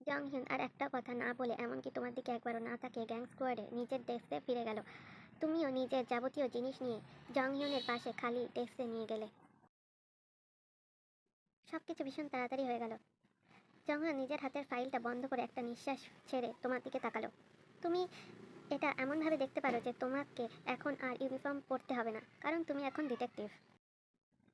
জংহিউন আর একটা কথা না বলে এমনকি তোমার দিকে একবারও না তাকিয়ে গ্যাং স্কোয়াডে নিজের ডেস্কে ফিরে গেল। তুমিও নিজের যাবতীয় জিনিস নিয়ে জংহিউনের পাশে খালি ডেস্কে নিয়ে গেলে। সবকিছু ভীষণ তাড়াতাড়ি হয়ে গেল। জংহিউন নিজের হাতের ফাইলটা বন্ধ করে একটা নিঃশ্বাস ছেড়ে তোমার দিকে তাকালো। তুমি এটা এমনভাবে দেখতে পারো যে তোমাকে এখন আর ইউনিফর্ম পরতে হবে না, কারণ তুমি এখন ডিটেকটিভ।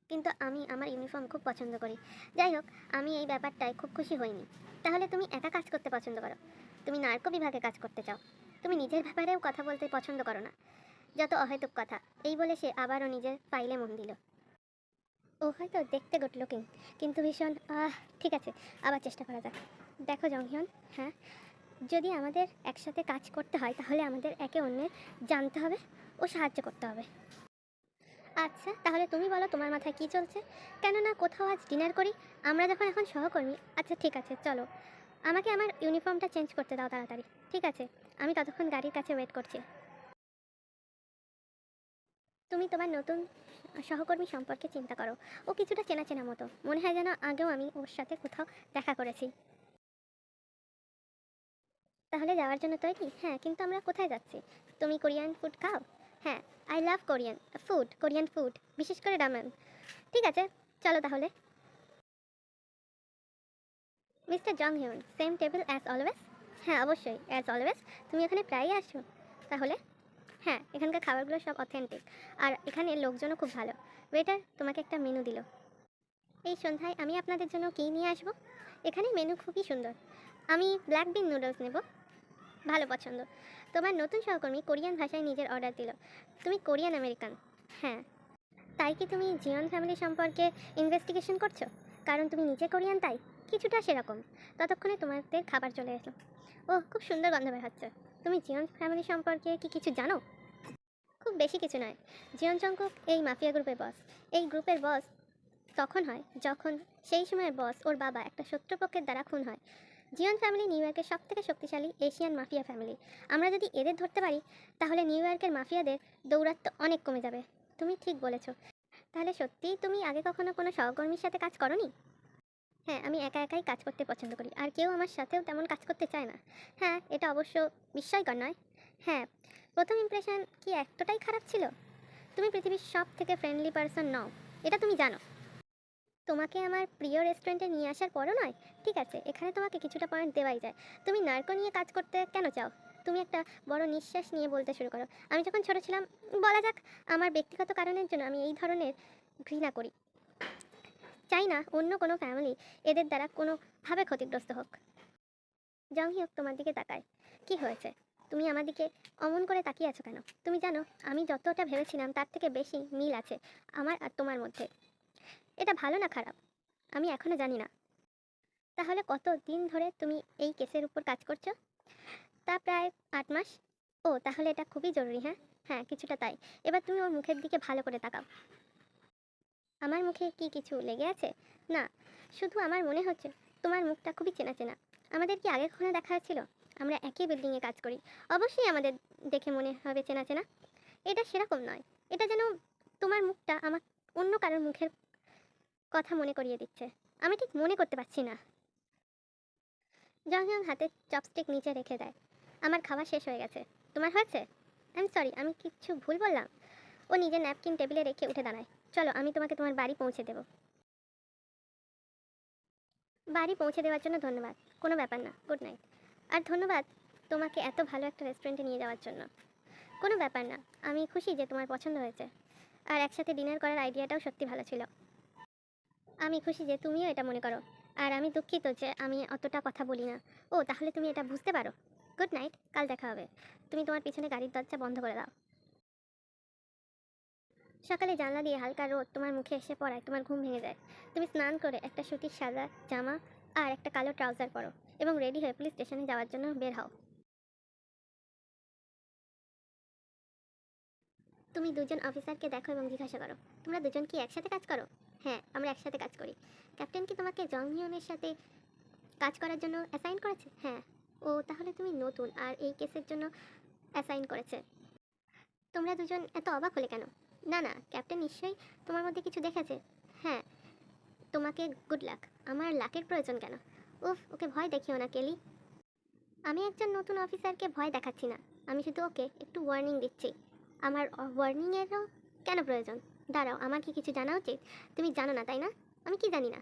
কিন্তু আমি আমার ইউনিফর্ম খুব পছন্দ করি। যাই হোক, আমি এই ব্যাপারটায় খুব খুশি হইনি। তাহলে তুমি একা কাজ করতে পছন্দ করো, তুমি নার্কো বিভাগে কাজ করতে চাও, তুমি নিজের ব্যাপারেও কথা বলতে পছন্দ করো না। যত অহেতুক কথা। এই বলে সে আবারও নিজের ফাইলে মন দিল। ও হয়তো দেখতে গুড লুকিং, কিন্তু ভীষণ ঠিক আছে, আবার চেষ্টা করা যাক। দেখো জংহিয়ন, হ্যাঁ, যদি আমাদের একসাথে কাজ করতে হয় তাহলে আমাদের একে অন্যের জানতে হবে ও সাহায্য করতে হবে। আচ্ছা, তাহলে তুমি বলো তোমার মাথায় কী চলছে? কেননা কোথাও আজ ডিনার করি, আমরা যখন এখন সহকর্মী। আচ্ছা ঠিক আছে, চলো আমাকে আমার ইউনিফর্মটা চেঞ্জ করতে দাও তাড়াতাড়ি। ঠিক আছে, আমি ততক্ষণ গাড়ির কাছে ওয়েট করছি। তুমি তোমার নতুন সহকর্মী সম্পর্কে চিন্তা করো। ও কিছুটা চেনা চেনা মতো মনে হয়, যেন আগেও আমি ওর সাথে কোথাও দেখা করেছি। তাহলে যাওয়ার জন্য তৈরি? হ্যাঁ, কিন্তু আমরা কোথায় যাচ্ছি? তুমি কোরিয়ান ফুড খাও? হ্যাঁ, আই লাভ কোরিয়ান ফুড, বিশেষ করে রামেন। ঠিক আছে, চলো তাহলে। Mister Jung Hyun, same table as always? হ্যাঁ অবশ্যই, অ্যাজ অলওয়েজ। তুমি এখানে প্রায়ই আসো তাহলে? হ্যাঁ, এখানকার খাবারগুলো সব অথেন্টিক, আর এখানে লোকজনও খুব ভালো। ওয়েটার তোমাকে একটা মেনু দিল। এই সন্ধ্যায় আমি আপনাদের জন্য কী নিয়ে আসবো? এখানে মেনু খুবই সুন্দর। আমি ব্ল্যাক বিন নুডলস নেব। ভালো পছন্দ। তোমার নতুন সহকর্মী কোরিয়ান ভাষায় নিজের অর্ডার দিল। তুমি কোরিয়ান আমেরিকান? হ্যাঁ। তাই কি তুমি জিয়ন ফ্যামিলি সম্পর্কে ইনভেস্টিগেশন করছো? কারণ তুমি নিজে কোরিয়ান তাই? কিছুটা সেরকম। ততক্ষণে তোমাদের খাবার চলে এলো। ওহ, খুব সুন্দর গন্ধ বের হচ্ছে। তুমি জিয়ন ফ্যামিলি সম্পর্কে কি কিছু জানো? খুব বেশি কিছু নয়। জিয়ন জংকুক এই মাফিয়া গ্রুপের বস। এই গ্রুপের বস তখন হয় যখন সেই সময়ের বস ওর বাবা একটা শত্রুপক্ষের দ্বারা খুন হয়। জিয়ন ফ্যামিলি নিউ ইয়র্কের সবথেকে শক্তিশালী এশিয়ান মাফিয়া ফ্যামিলি। আমরা যদি এদের ধরতে পারি তাহলে নিউ ইয়র্কের মাফিয়াদের দৌরাত্ম্য অনেক কমে যাবে। তুমি ঠিক বলেছ। তাহলে সত্যিই তুমি আগে কখনো কোনো সহকর্মীর সাথে কাজ করনি? হ্যাঁ, আমি একা একাই কাজ করতে পছন্দ করি, আর কেউ আমার সাথেও তেমন কাজ করতে চায় না। হ্যাঁ, এটা অবশ্য বিস্ময়কর নয়। হ্যাঁ, প্রথম ইমপ্রেশন কি এতটাই খারাপ ছিল? তুমি পৃথিবীর সব থেকে ফ্রেন্ডলি পারসন নও, এটা তুমি জানো। তোমাকে আমার প্রিয় রেস্টুরেন্টে নিয়ে আসার পরও নয়? ঠিক আছে, এখানে তোমাকে কিছুটা পয়েন্ট দেওয়াই যায়। তুমি নার্কো নিয়ে কাজ করতে কেন চাও? তুমি একটা বড় নিঃশ্বাস নিয়ে বলতে শুরু করো। আমি যখন ছোট ছিলাম, বলা যাক, আমার ব্যক্তিগত কারণের জন্য আমি এই ধরনের ঘৃণা করি। চাই না অন্য কোনো ফ্যামিলি এদের দ্বারা কোনোভাবে ক্ষতিগ্রস্ত হোক। জংহিউক তোমার দিকে তাকায়। কি হয়েছে? তুমি আমার দিকে অমন করে তাকিয়ে আছো কেন? তুমি জানো, আমি যতটা ভেবেছিলাম তার থেকে বেশি মিল আছে আমার আর তোমার মধ্যে। এটা ভালো না খারাপ আমি এখনো জানি না। তাহলে কত দিন ধরে তুমি এই কেসের উপর কাজ করছো? তা প্রায় 8 মাস। ও, তাহলে এটা খুবই জরুরি। হ্যাঁ, হ্যাঁ, কিছুটা তাই। এবার তুমি ওর মুখের দিকে ভালো করে তাকাও। আমার মুখে কি কিছু লেগে আছে? না, শুধু আমার মনে হচ্ছে তোমার মুখটা খুবই চেনা চেনা। আমাদের কি আগে কখনো দেখা ছিল? আমরা একই বিল্ডিংয়ে কাজ করি। অবশ্যই আমাদের দেখে মনে হবে চেনা চেনা। এটা সেরকম নয়। এটা যেন তোমার মুখটা আমার অন্য কারোর মুখের কথা মনে করিয়ে দিচ্ছে। আমি ঠিক মনে করতে পারছি না। জংহিয়ং হাতে চপস্টিক নিচে রেখে দেয়। আমার খাওয়া শেষ হয়ে গেছে। তোমার হয়েছে? আই এম সরি, আমি কিচ্ছু ভুল বললাম? ও নিজের ন্যাপকিন টেবিলে রেখে উঠে দাঁড়ায়। চলো, আমি তোমাকে তোমার বাড়ি পৌঁছে দেবো। বাড়ি পৌঁছে দেওয়ার জন্য ধন্যবাদ। কোনো ব্যাপার না, গুড নাইট। আর ধন্যবাদ তোমাকে এত ভালো একটা রেস্টুরেন্টে নিয়ে যাওয়ার জন্য। কোনো ব্যাপার না, আমি খুশি যে তোমার পছন্দ হয়েছে। আর একসাথে ডিনার করার আইডিয়াটাও সত্যি ভালো ছিল। আমি খুশি যে তুমিও এটা মনে করো। আর আমি দুঃখিত যে আমি অতটা কথা বলি না। ও, তাহলে তুমি এটা বুঝতে পারো। গুড নাইট, কাল দেখা হবে। তুমি তোমার পিছনে গাড়ির দরজা বন্ধ করে দাও। সকালে জানলা দিয়ে হালকা রোদ তোমার মুখে এসে পড়ায় তোমার ঘুম ভেঙে যায়। তুমি স্নান করে একটা সুতির সাদা জামা আর একটা কালো ট্রাউজার পরো এবং রেডি হয়ে পুলিশ স্টেশনে যাওয়ার জন্য বের হও। তুমি দুজন অফিসারকে দেখো এবং জিজ্ঞাসা করো, তোমরা দুজন কি একসাথে কাজ করো? হ্যাঁ, আমরা একসাথে কাজ করি। ক্যাপ্টেন কি তোমাকে জং হিউনের সাথে কাজ করার জন্য অ্যাসাইন করেছে? হ্যাঁ। ও, তাহলে তুমি নতুন আর এই কেসের জন্য অ্যাসাইন করেছে। তোমরা দুজন এত অবাক হলে কেন? না না, ক্যাপ্টেন নিশ্চয়ই তোমার মধ্যে কিছু দেখেছে। হ্যাঁ, তোমাকে গুড লাক। আমার লাকের প্রয়োজন কেন? উফ, ওকে ভয় দেখিও না কেলি। আমি একজন নতুন অফিসারকে ভয় দেখাচ্ছি না, আমি শুধু ওকে একটু ওয়ার্নিং দিচ্ছি। আমার ওয়ার্নিংয়েরও কেন প্রয়োজন? দাঁড়াও, আমার কি কিছু জানা উচিত? তুমি জানো না তাই না? আমি কি জানি না?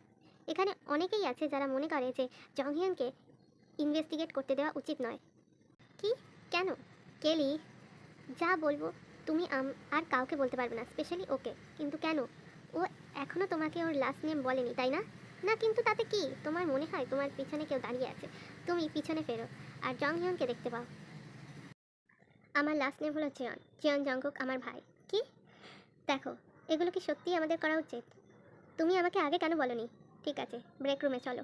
এখানে অনেকেই আছে যারা মনে করে যে জংহিয়নকে ইনভেস্টিগেট করতে দেওয়া উচিত নয়। কি? কেন? কেলি, যা বলবো তুমি আর কাউকে বলতে পারবে না, স্পেশালি ওকে। কিন্তু কেন? ও এখনও তোমাকে ওর লাস্ট নেম বলেনি তাই না? না, কিন্তু তাতে কি? তোমার মনে হয় তোমার পিছনে কেউ দাঁড়িয়ে আছে? তুমি পিছনে ফেরো আর জংহিয়নকে দেখতে পাও। আমার লাস্ট নেম হলো জিয়ন, জিয়ন জংকুক আমার ভাই। কি? দেখো, এগুলো কি সত্যিই আমাদের করা উচিত? তুমি আমাকে আগে কেন বলনি? ঠিক আছে, ব্রেক রুমে চলো।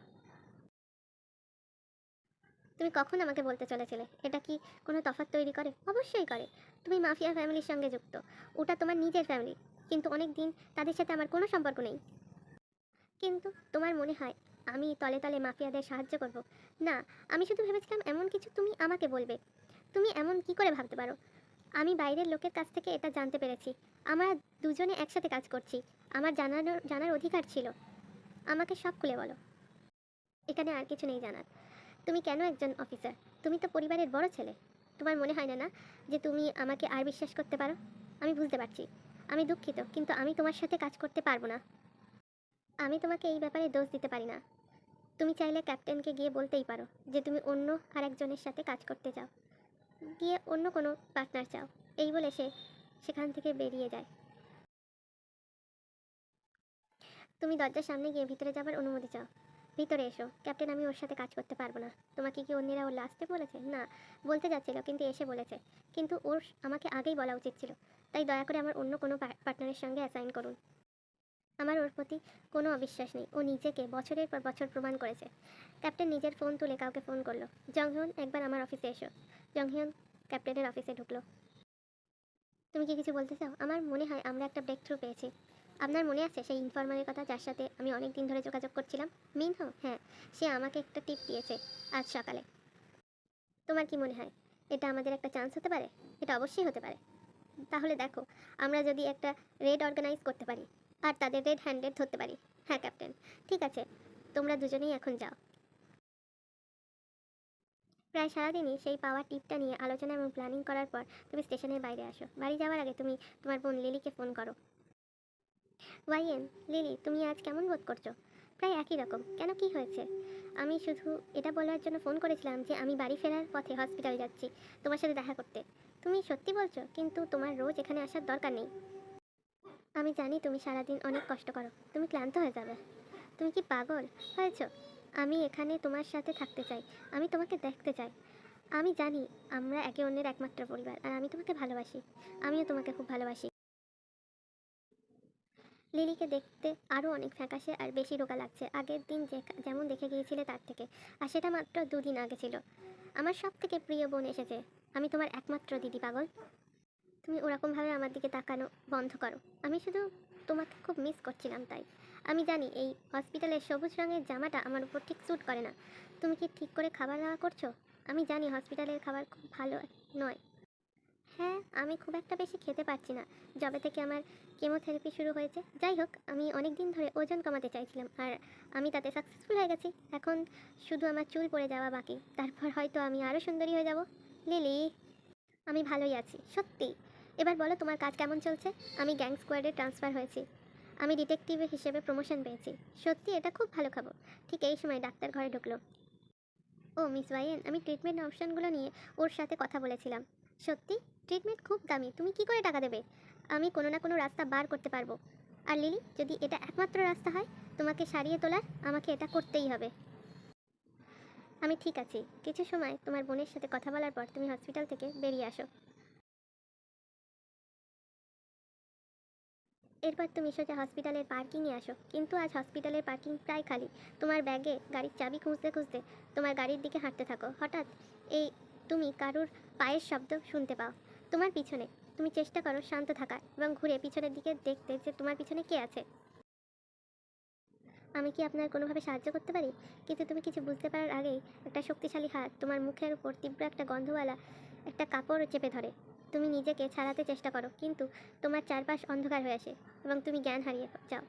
তুমি কখন আমাকে বলতে চলেছিলে? এটা কি কোনো তফাৎ তৈরি করে? অবশ্যই করে। তুমি মাফিয়া ফ্যামিলির সঙ্গে যুক্ত, ওটা তোমার নিজের ফ্যামিলি, কিন্তু অনেক দিন তাদের সাথে আমার কোনো সম্পর্ক নেই। কিন্তু তোমার মনে হয় আমি তলে তলে মাফিয়াদের সাহায্য করব? না, আমি শুধু ভেবেছিলাম এমন কিছু তুমি আমাকে বলবে। তুমি এমন কি করে ভাবতে পারো? আমি বাইরের লোকের কাছ থেকে এটা জানতে পেরেছি। আমরা দুজনে একসাথে কাজ করছি, আমার জানার অধিকার ছিল। আমাকে সব খুলে বলো। এখানে আর কিছু নেই জানার। তুমি কেন একজন অফিসার? তুমি তো পরিবারের বড় ছেলে। তোমার মনে হয় না না যে তুমি আমাকে আর বিশ্বাস করতে পারো? আমি বুঝতে পারছি, আমি দুঃখিত, কিন্তু আমি তোমার সাথে কাজ করতে পারবো না। আমি তোমাকে এই ব্যাপারে দোষ দিতে পারি না। তুমি চাইলে ক্যাপ্টেনকে গিয়ে বলতেই পারো যে তুমি অন্য আরেকজনের সাথে কাজ করতে চাও, গিয়ে অন্য কোনো পার্টনার চাও। এই বলে সে সেখান থেকে বেরিয়ে যায়। তুমি দরজার সামনে গিয়ে ভিতরে যাবার অনুমতি চাও। ভিতরে এসো ক্যাপ্টেন, আমি ওর সাথে কাজ করতে পারবো না। তোমাকে কি অন্যেরা ওর লাস্টে বলেছে? না, বলতে যাচ্ছিল কিন্তু এসে বলেছে। কিন্তু ওর আমাকে আগেই বলা উচিত ছিল। তাই দয়া করে আমার অন্য কোনো পার্টনারের সঙ্গে অ্যাসাইন করুন। আমার ওর প্রতি কোনো অবিশ্বাস নেই। ও নিজেকে বছরের পর বছর প্রমাণ করেছে। ক্যাপ্টেন নিজের ফোন তুলে কাউকে ফোন করলো। জংহিয়ন, একবার আমার অফিসে এসো। জংহিয়ন ক্যাপ্টেনের অফিসে ঢুকলো। তুমি কি কিছু বলতে চাও? আমার মনে হয় আমরা একটা ব্রেক থ্রু পেয়েছি। আপনার মনে আছে সেই ইনফরমারের কথা যার সাথে আমি অনেক দিন ধরে যোগাযোগ করছিলাম? মিনহো? হ্যাঁ, সে আমাকে একটা টিপ দিয়েছে আজ সকালে। তোমার কি মনে হয় এটা আমাদের একটা চান্স হতে পারে? এটা অবশ্যই হতে পারে। তাহলে দেখো, আমরা যদি একটা রেড অর্গানাইজ করতে পারি আর তাদের রেড হ্যান্ডেড ধরতে পারি। হ্যাঁ ক্যাপ্টেন, ঠিক আছে, তোমরা দুজনেই এখন যাও। প্রায় সারাদিনই সেই পাওয়া টিপটা নিয়ে আলোচনা এবং প্ল্যানিং করার পর তুমি স্টেশনের বাইরে আসো। বাড়ি যাওয়ার আগে তুমি তোমার বোন লিলিকে ফোন করো। ওয়াইয়েন, লিলি, তুমি আজ কেমন বোধ করছো? প্রায় একই রকম। কেন, কি হয়েছে? আমি শুধু এটা বলার জন্য ফোন করেছিলাম যে আমি বাড়ি ফেরার পথে হসপিটাল যাচ্ছি তোমার সাথে দেখা করতে। তুমি সত্যি বলছো? কিন্তু তোমার রোজ এখানে আসার দরকার নেই। আমি জানি তুমি সারাদিন অনেক কষ্ট করো, তুমি ক্লান্ত হয়ে যাবে। তুমি কি পাগল হয়েছো? আমি এখানে তোমার সাথে থাকতে চাই, আমি তোমাকে দেখতে চাই। আমি জানি আমরা একে অন্যের একমাত্র পরিবার, আর আমি তোমাকে ভালোবাসি। আমিও তোমাকে খুব ভালোবাসি। লিলিকে দেখতে আরও অনেক ফ্যাকাশে আর বেশি রোগা লাগছে আগের দিন যেমন দেখে গিয়েছিলে তার থেকে। আর সেটা মাত্র 2 দিন আগে ছিল। আমার সব থেকে প্রিয় বোন এসেছে। আমি তোমার একমাত্র দিদি, পাগল। তুমি ওরকমভাবে আমার দিকে তাকানো বন্ধ করো। আমি শুধু তোমাকে খুব মিস করছিলাম তাই। আমি জানি এই হসপিটালের সবুজ রঙের জামাটা আমার উপর ঠিক স্যুট করে না। তুমি কি ঠিক করে খাবার দাওয়া করছো? আমি জানি হসপিটালের খাবার খুব ভালো নয়। হ্যাঁ, আমি খুব একটা বেশি খেতে পারছি না যবে থেকে আমার কেমোথেরাপি শুরু হয়েছে। যাই হোক, আমি অনেক দিন ধরে ওজন কমাতে চাইছিলাম আর আমি তাতে সাকসেসফুল হয়ে গেছি। এখন শুধু আমার চুল পড়ে যাওয়া বাকি, তারপর হয়তো আমি আরও সুন্দরী হয়ে যাব। লিলি, আমি ভালোই আছি সত্যি। এবার বলো তোমার কাজ কেমন চলছে? আমি গ্যাং স্কোয়াডে ট্রান্সফার হয়েছি। আমি ডিটেকটিভ হিসেবে প্রমোশন পেয়েছি। সত্যি, এটা খুব ভালো খবর। ঠিক এই সময় ডাক্তার ঘরে ঢুকলো। ও মিস ওয়াইয়েন, আমি ট্রিটমেন্ট অপশনগুলো নিয়ে ওর সাথে কথা বলেছিলাম। সত্যি? ট্রিটমেন্ট খুব দামি, তুমি কি করে টাকা দেবে? আমি কোনো না কোনো রাস্তা বার করতে পারবো। আর লিলি, যদি এটা একমাত্র রাস্তা হয় তোমাকে সারিয়ে তোলার, আমাকে এটা করতেই হবে। আমি ঠিক আছি। কিছু সময় তোমার বোনের সাথে কথা বলার পর তুমি হসপিটাল থেকে বেরিয়ে আসো। এরপর তুমি সোজা হসপিটালের পার্কিংয়ে আসো। কিন্তু আজ হসপিটালের পার্কিং প্রায় খালি। তোমার ব্যাগে গাড়ির চাবি খুঁজতে খুঁজতে তোমার গাড়ির দিকে হাঁটতে থাকো। হঠাৎ এই তুমি কারুর পায়ের শব্দ শুনতে পাও তোমার পিছনে। তুমি চেষ্টা করো শান্ত থাকার এবং ঘুরে পিছনের দিকে দেখতে যে তোমার পিছনে কে আছে। আমি কি আপনার কোনোভাবে সাহায্য করতে পারি? কিন্তু তুমি কিছু বুঝতে পারার আগেই একটা শক্তিশালী হাত তোমার মুখের উপর তীব্র একটা গন্ধওয়ালা একটা কাপড় চেপে ধরে। তুমি নিজেকে ছাড়াতে চেষ্টা করো, কিন্তু তোমার চারপাশ অন্ধকার হয়ে আসে এবং তুমি জ্ঞান হারিয়ে যাও।